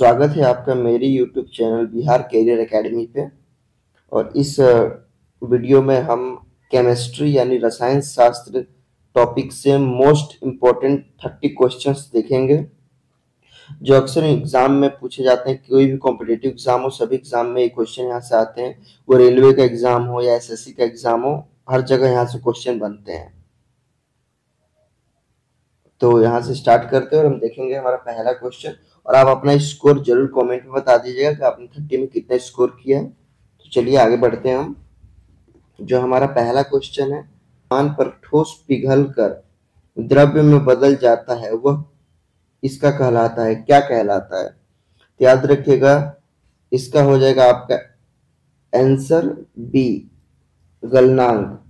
स्वागत है आपका मेरे YouTube channel Bihar career academy पे। और इस वीडियो में हम केमिस्ट्री यानी रसायन शास्त्र टॉपिक से मोस्ट इम्पोर्टेंट 30 क्वेश्चंस देखेंगे जो अक्सर एग्जाम में पूछे जाते हैं। कोई भी कॉम्पिटिटिव एग्जाम हो, सभी एग्जाम में ये क्वेश्चन यहाँ से आते हैं। वो रेलवे का एग्जाम हो या एसएससी का एग्जाम हो, हर जगह यहाँ से क्वेश्चन बनते हैं। तो यहाँ से स्टार्ट करते हैं और हम देखेंगे हमारा पहला क्वेश्चन। और आप अपना स्कोर जरूर कमेंट में बता दीजिएगा कि आपने 30 में कितना स्कोर किया है। तो चलिए आगे बढ़ते हैं हम। जो हमारा पहला क्वेश्चन है, तापमान पर ठोस पिघलकर द्रव्य में बदल जाता है, वह इसका कहलाता है, क्या कहलाता है? तो याद रखिएगा, इसका हो जाएगा आपका आंसर बी, गलनांक।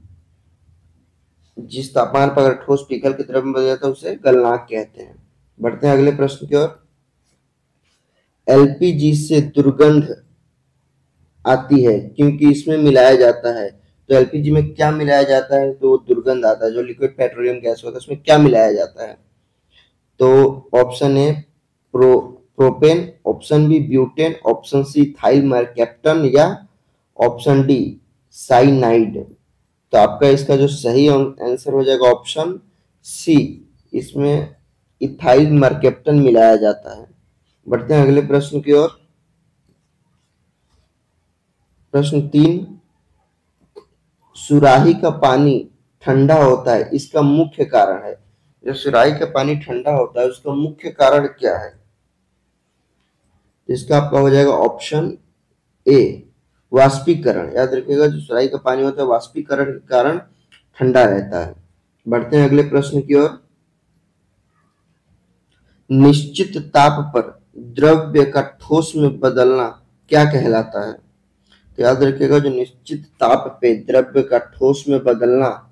जिस तापमान पर अगर ठोस पिघल के द्रव्य में बदल जाता है उसे गलनांक कहते हैं। बढ़ते हैं अगले प्रश्न की ओर। एलपीजी से दुर्गंध आती है क्योंकि इसमें मिलाया जाता है। तो एलपीजी में क्या मिलाया जाता है तो दुर्गंध आता है? जो लिक्विड पेट्रोलियम गैस होता है उसमें क्या मिलाया जाता है? तो option A propane, option B butane, option C ethyl mercaptan या ऑप्शन डी साइनाइड। तो आपका इसका जो सही आंसर हो जाएगा ऑप्शन सी, इसमें इथाइल मरकैप्टन मिलाया जाता है। बढ़ते हैं अगले प्रश्न की ओर। प्रश्न 3, सुराही का पानी ठंडा होता है, इसका मुख्य कारण है। जो सुराही का पानी ठंडा होता है उसका मुख्य कारण क्या है? इसका आपका हो जाएगा ऑप्शन ए, वाष्पीकरण। याद रखिएगा, जो सुराही का पानी होता है वाष्पीकरण के कारण ठंडा रहता है। बढ़ते हैं अगले प्रश्न की ओर। निश्चित ताप पर द्रव्य का ठोस में बदलना क्या कहलाता है? तो याद रखिएगा, जो निश्चित ताप पे द्रव्य का ठोस में बदलना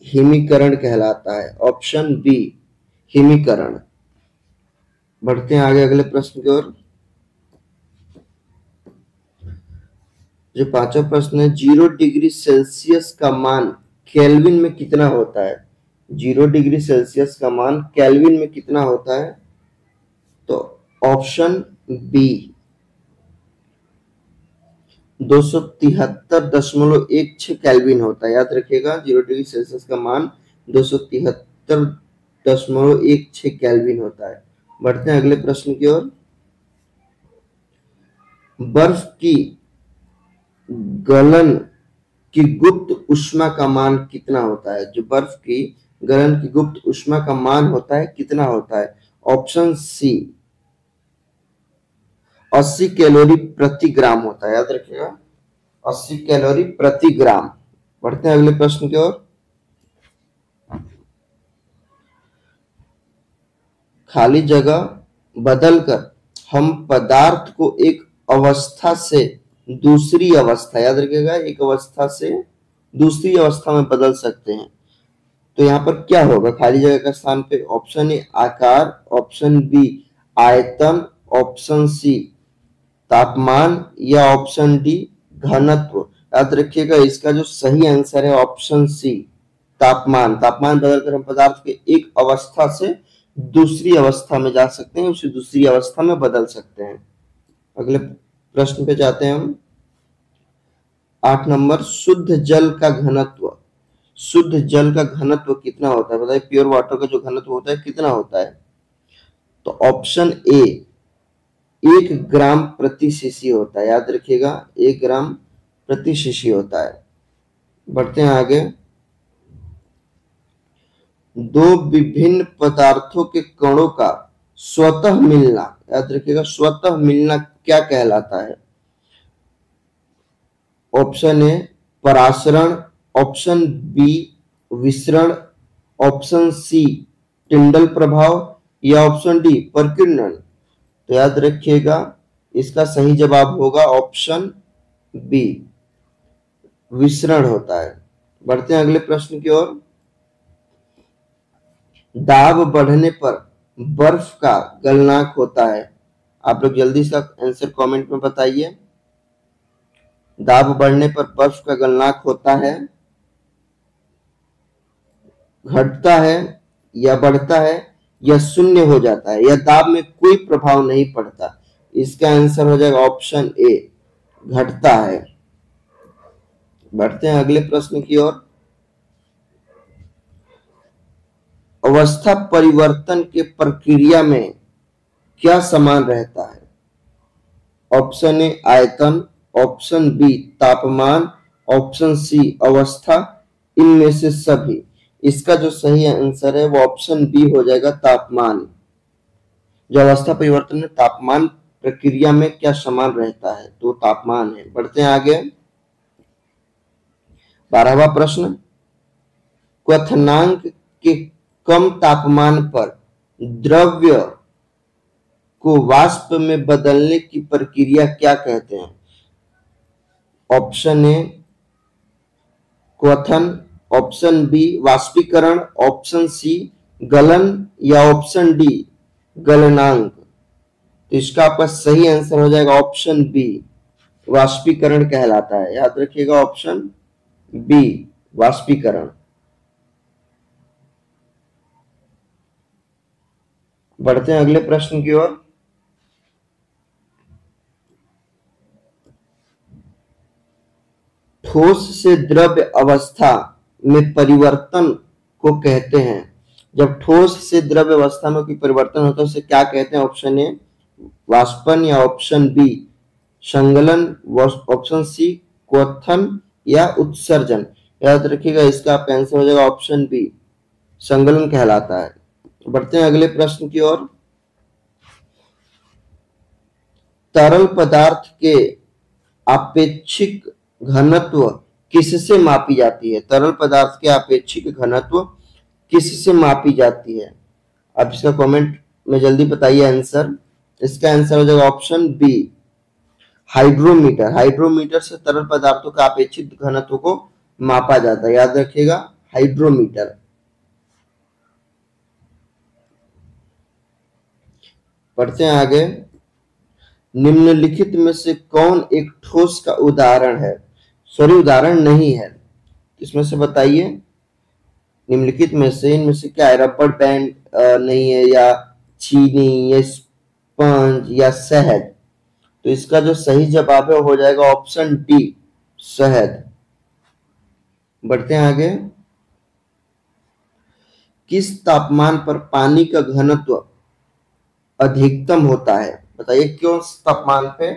हिमीकरण कहलाता है। ऑप्शन बी, हिमीकरण। बढ़ते हैं आगे अगले प्रश्न की ओर। जो पांचवा प्रश्न है, 0 डिग्री सेल्सियस का मान केल्विन में कितना होता है? 0 डिग्री सेल्सियस का मान केल्विन में कितना होता है? तो ऑप्शन बी, 273.16 केल्विन होता है। याद रखिएगा, 0 डिग्री सेल्सियस का मान 273.16 केल्विन होता है। बढ़ते हैं अगले प्रश्न की ओर। बर्फ की गलन की गुप्त ऊष्मा का मान कितना होता है? जो बर्फ की गलन की गुप्त ऊष्मा का मान होता है कितना होता है? ऑप्शन सी, 80 कैलोरी प्रति ग्राम होता है। याद रखिएगा, 80 कैलोरी प्रति ग्राम। बढ़ते हैं अगले प्रश्न की ओर। खाली जगह बदलकर हम पदार्थ को एक अवस्था से दूसरी अवस्था, याद रखिएगा, एक अवस्था से दूसरी अवस्था में बदल सकते हैं। तो यहाँ पर क्या होगा खाली जगह का स्थान पे? ऑप्शन ए आकार, ऑप्शन बी आयतन, ऑप्शन सी तापमान या ऑप्शन डी घनत्व। याद रखिएगा, इसका जो सही आंसर है ऑप्शन सी, तापमान। तापमान बदलकर हम पदार्थ के एक अवस्था से दूसरी अवस्था में जा सकते हैं, उसे दूसरी अवस्था में बदल सकते हैं। अगले प्रश्न पे जाते हैं हम। 8 नंबर, शुद्ध जल का घनत्व। शुद्ध जल का घनत्व कितना होता है? बताइए, प्योर वाटर का जो घनत्व होता है कितना होता है? तो ऑप्शन ए, 1 ग्राम प्रति सीसी होता है। याद रखिएगा, 1 ग्राम प्रति सीसी होता है। बढ़ते हैं आगे। दो विभिन्न पदार्थों के कणों का स्वतः मिलना, याद रखिएगा, स्वतः मिलना क्या कहलाता है? ऑप्शन ए परासरण, ऑप्शन बी विसरण, ऑप्शन सी टिंडल प्रभाव या ऑप्शन डी प्रकीर्णन। तो याद रखिएगा, इसका सही जवाब होगा ऑप्शन बी, विसरण होता है। बढ़ते हैं अगले प्रश्न की ओर। दाब बढ़ने पर बर्फ का गलनांक होता है। आप लोग जल्दी से आंसर कमेंट में बताइए। दाब बढ़ने पर बर्फ का गलनांक होता है, घटता है या बढ़ता है या शून्य हो जाता है या दाब में कोई प्रभाव नहीं पड़ता। इसका आंसर हो जाएगा ऑप्शन ए, घटता है। बढ़ते हैं अगले प्रश्न की ओर। अवस्था परिवर्तन के प्रक्रिया में क्या समान रहता है? ऑप्शन ए आयतन, ऑप्शन बी तापमान, ऑप्शन सी अवस्था, इनमें से सभी। इसका जो सही आंसर है वो ऑप्शन बी हो जाएगा, तापमान। जो अवस्था परिवर्तन में तापमान प्रक्रिया में क्या समान रहता है, तो तापमान है। बढ़ते हैं आगे। 12वां प्रश्न, क्वथनांक के कम तापमान पर द्रव्य को वाष्प में बदलने की प्रक्रिया क्या कहते हैं? ऑप्शन ए क्वथन, ऑप्शन बी वाष्पीकरण, ऑप्शन सी गलन या ऑप्शन डी गलनांक। तो इसका आपका सही आंसर हो जाएगा ऑप्शन बी, वाष्पीकरण कहलाता है। याद रखिएगा ऑप्शन बी, वाष्पीकरण। बढ़ते हैं अगले प्रश्न की ओर। ठोस से द्रव्य अवस्था में परिवर्तन को कहते हैं। जब ठोस से द्रव्य अवस्था में कोई परिवर्तन होता है उसे क्या कहते हैं? ऑप्शन ए वाष्पन या ऑप्शन बी संगलन, ऑप्शन सी क्वथन या उत्सर्जन। याद रखिएगा इसका आपका आंसर हो जाएगा ऑप्शन बी, संगलन कहलाता है। बढ़ते हैं अगले प्रश्न की ओर। तरल पदार्थ के आपेक्षिक घनत्व किससे मापी जाती है? तरल पदार्थ के आपेक्षिक घनत्व किससे मापी जाती है? आप इसका कमेंट में जल्दी बताइए आंसर। इसका आंसर हो जाएगा ऑप्शन बी, हाइड्रोमीटर। हाइड्रोमीटर से तरल पदार्थों का अपेक्षित घनत्व को मापा जाता है। याद रखिएगा हाइड्रोमीटर। पढ़ते हैं आगे। निम्नलिखित में से कौन एक ठोस का उदाहरण है? सॉरी, उदाहरण नहीं है, इसमें से बताइए। निम्नलिखित में से इनमें से क्या है? रबड़ बैंड नहीं है, या चीनी, या स्पंज, या शहद। तो इसका जो सही जवाब है हो जाएगा ऑप्शन डी, शहद। बढ़ते हैं आगे। किस तापमान पर पानी का घनत्व अधिकतम होता है? बताइए क्यों तापमान पे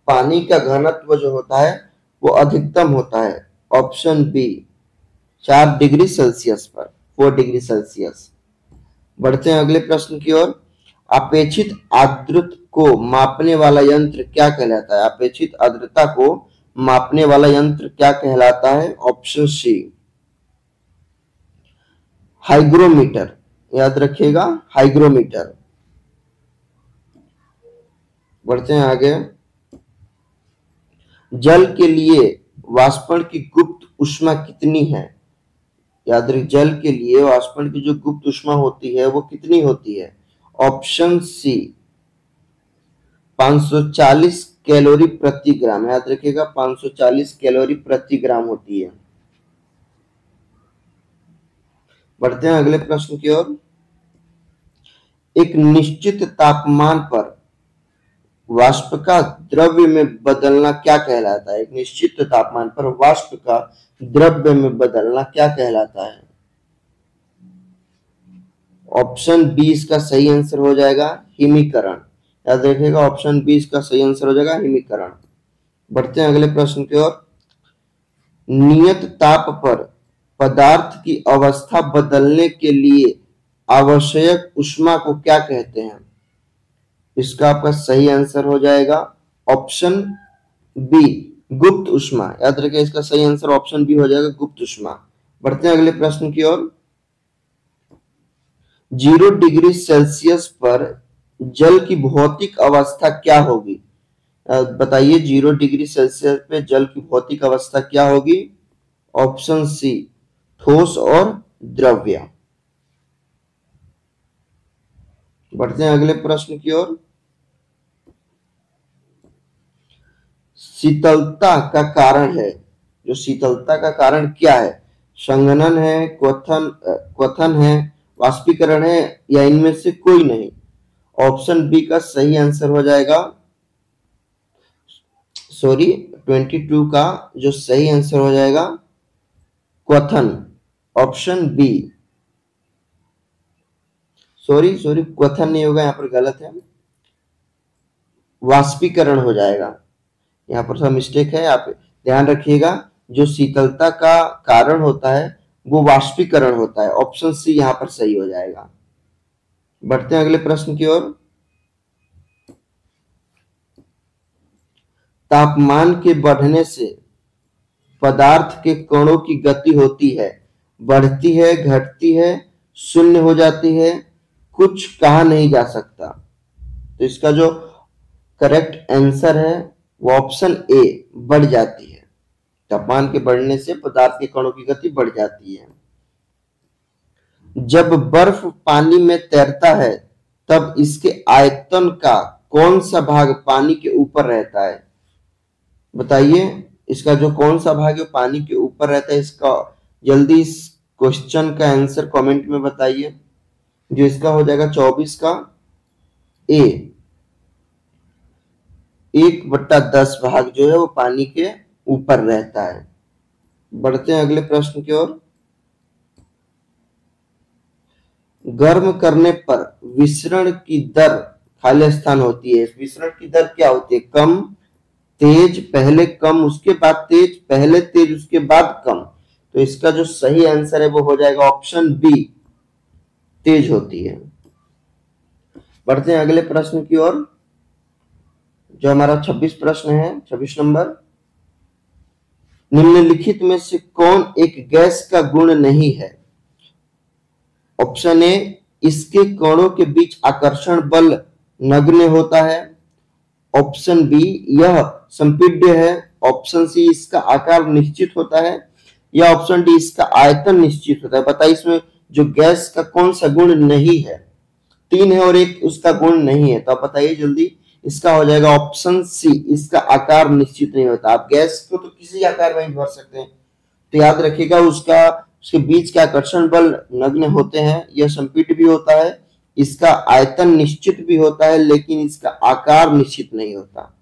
पानी का घनत्व जो होता है वो अधिकतम होता है? ऑप्शन बी 4 डिग्री सेल्सियस पर, 4 डिग्री सेल्सियस। बढ़ते हैं अगले प्रश्न की ओर। अपेक्षित आर्द्रता को मापने वाला यंत्र क्या कहलाता है? अपेक्षित आर्द्रता को मापने वाला यंत्र क्या कहलाता है? Option C hygrometer. याद रखिएगा हाइग्रोमीटर। बढ़ते हैं आगे। जल के लिए वाष्पन की गुप्त ऊष्मा कितनी है? याद रखिए जल के लिए वाष्पन की जो गुप्त ऊष्मा होती है वो कितनी होती है? ऑप्शन सी 540 कैलोरी प्रति ग्राम। याद रखिएगा 540 कैलोरी प्रति ग्राम होती है। बढ़ते हैं अगले प्रश्न की ओर। एक निश्चित तापमान पर वाष्प का द्रव्य में बदलना क्या कहलाता है? एक निश्चित तापमान पर वाष्प का द्रव्य में बदलना क्या कहलाता है? ऑप्शन बी इसका सही आंसर हो जाएगा हिमीकरण। याद रखिएगा ऑप्शन बी इसका सही आंसर हो जाएगा हिमीकरण। बढ़ते हैं अगले प्रश्न की ओर। नियत ताप पर पदार्थ की अवस्था बदलने के लिए आवश्यक ऊष्मा को क्या कहते हैं? इसका आपका सही आंसर हो जाएगा ऑप्शन बी गुप्त ऊष्मा। याद रखिए इसका सही आंसर ऑप्शन बी हो जाएगा गुप्त ऊष्मा। बढ़ते हैं अगले प्रश्न की ओर। 0 डिग्री सेल्सियस पर जल की भौतिक अवस्था क्या होगी? बताइए 0 डिग्री सेल्सियस पे जल की भौतिक अवस्था क्या होगी? ऑप्शन सी ठोस और द्रव्य। बढ़ते हैं अगले प्रश्न की ओर। शीतलता का कारण है, जो शीतलता का कारण क्या है? संघनन है, क्वथन है, वाष्पीकरण है या इनमें से कोई नहीं? ऑप्शन बी का सही आंसर हो जाएगा, सॉरी 22 का जो सही आंसर हो जाएगा क्वथन, ऑप्शन बी। सॉरी क्वथन नहीं होगा, यहाँ पर गलत है, वाष्पीकरण हो जाएगा। यहाँ पर थोड़ा मिस्टेक है, आप ध्यान रखिएगा। जो शीतलता का कारण होता है वो वाष्पीकरण होता है। ऑप्शन सी यहाँ पर सही हो जाएगा। बढ़ते हैं अगले प्रश्न की ओर। तापमान के बढ़ने से पदार्थ के कणों की गति होती है, बढ़ती है, घटती है, शून्य हो जाती है, कुछ कहा नहीं जा सकता। तो इसका जो करेक्ट आंसर है वो ऑप्शन ए, बढ़ जाती है। तापमान के बढ़ने से पदार्थ के कणों की गति बढ़ जाती है। जब बर्फ पानी में तैरता है तब इसके आयतन का कौन सा भाग पानी के ऊपर रहता है? बताइए, इसका जो कौन सा भाग है पानी के ऊपर रहता है? इसका जल्दी इस क्वेश्चन का आंसर कमेंट में बताइए। जो इसका हो जाएगा 24 का ए, 1/10 भाग जो है वो पानी के ऊपर रहता है। बढ़ते हैं अगले प्रश्न की ओर। गर्म करने पर विसरण की दर खाली स्थान होती है। विसरण की दर क्या होती है? कम, तेज, पहले कम उसके बाद तेज, पहले तेज उसके बाद कम। तो इसका जो सही आंसर है वो हो जाएगा ऑप्शन बी, तेज होती है। बढ़ते हैं अगले प्रश्न की ओर, जो हमारा 26 प्रश्न है, 26 नंबर। निम्नलिखित में से कौन एक गैस का गुण नहीं है? ऑप्शन ए, इसके कणों के बीच आकर्षण बल नगण्य होता है। ऑप्शन बी, यह संपीड्य है। ऑप्शन सी, इसका आकार निश्चित होता है। या ऑप्शन डी, इसका आयतन निश्चित होता है। बताइए इसमें जो गैस का कौन सा गुण नहीं है? 3 है और एक उसका गुण नहीं है, तो आप बताइए जल्दी। इसका हो जाएगा ऑप्शन सी, इसका आकार निश्चित नहीं होता। आप गैस को तो किसी आकार में ही भर सकते हैं, तो याद रखिएगा उसके बीच के आकर्षण बल नगण्य होते हैं। यह संपीड्य भी होता है, इसका आयतन निश्चित भी होता है, लेकिन इसका आकार निश्चित नहीं होता।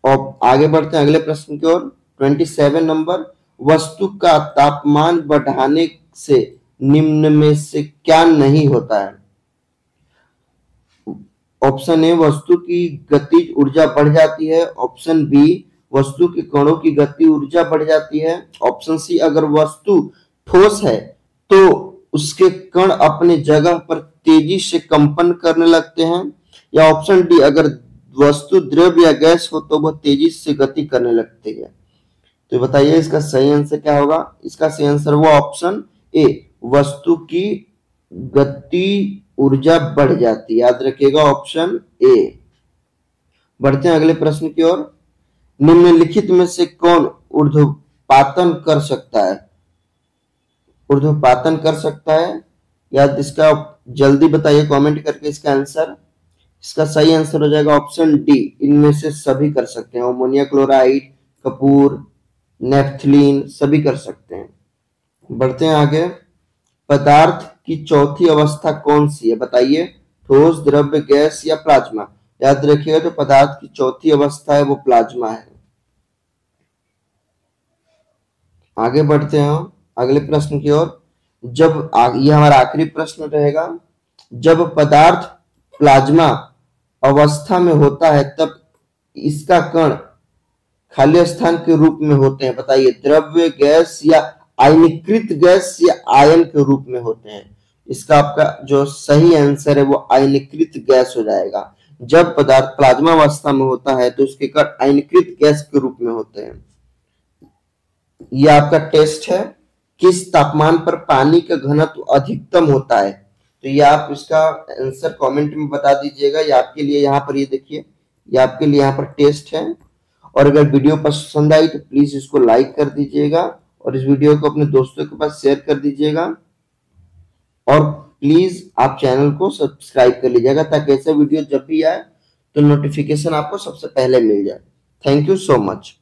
और आगे बढ़ते हैं अगले प्रश्न की ओर। 27 नंबर। वस्तु का तापमान बढ़ाने से निम्न में से क्या नहीं होता है? ऑप्शन ए, वस्तु की गतिज ऊर्जा बढ़ जाती है। ऑप्शन बी, वस्तु के कणों की गति ऊर्जा बढ़ जाती है। ऑप्शन सी, अगर वस्तु ठोस है तो उसके कण अपने जगह पर तेजी से कंपन करने लगते हैं। या ऑप्शन डी, अगर वस्तु द्रव या गैस हो तो वह तेजी से गति करने लगती है। तो बताइए इसका सही आंसर क्या होगा? इसका सही आंसर वो ऑप्शन ए, वस्तु की गति ऊर्जा बढ़ जाती है। याद रखिएगा ऑप्शन ए। बढ़ते हैं अगले प्रश्न की ओर। निम्नलिखित में से कौन ऊर्ध्वपातन कर सकता है? ऊर्ध्वपातन कर सकता है? याद इसका जल्दी बताइए कमेंट करके इसका आंसर। इसका सही आंसर हो जाएगा ऑप्शन डी, इनमें से सभी कर सकते हैं। अमोनिया क्लोराइड, कपूर, नेफ्थलीन सभी कर सकते हैं। बढ़ते हैं आगे। पदार्थ की चौथी अवस्था कौन सी है? बताइए, ठोस, द्रव्य, गैस या प्लाज्मा? याद रखिएगा जो पदार्थ की चौथी अवस्था है वो प्लाज्मा है। आगे बढ़ते हैं अगले प्रश्न की ओर। जब यह हमारा आखिरी प्रश्न रहेगा। जब पदार्थ प्लाज्मा अवस्था में होता है तब इसका कण खाली स्थान के रूप में होते हैं। बताइए, द्रव्य, गैस या आयनीकृत गैस या आयन के रूप में होते हैं? इसका आपका जो सही आंसर है वो आयनीकृत गैस हो जाएगा। जब पदार्थ प्लाज्मा अवस्था में होता है तो उसके कण आयनीकृत गैस के रूप में होते हैं। यह आपका टेस्ट है, किस तापमान पर पानी का घनत्व अधिकतम होता है? तो ये आप इसका आंसर कमेंट में बता दीजिएगा। ये आपके लिए यहाँ पर, ये देखिए, ये आपके लिए यहाँ पर टेस्ट है। और अगर वीडियो पसंद आई तो प्लीज इसको लाइक कर दीजिएगा और इस वीडियो को अपने दोस्तों के पास शेयर कर दीजिएगा। और प्लीज आप चैनल को सब्सक्राइब कर लीजिएगा ताकि ऐसा वीडियो जब भी आए तो नोटिफिकेशन आपको सबसे पहले मिल जाए। Thank you so much.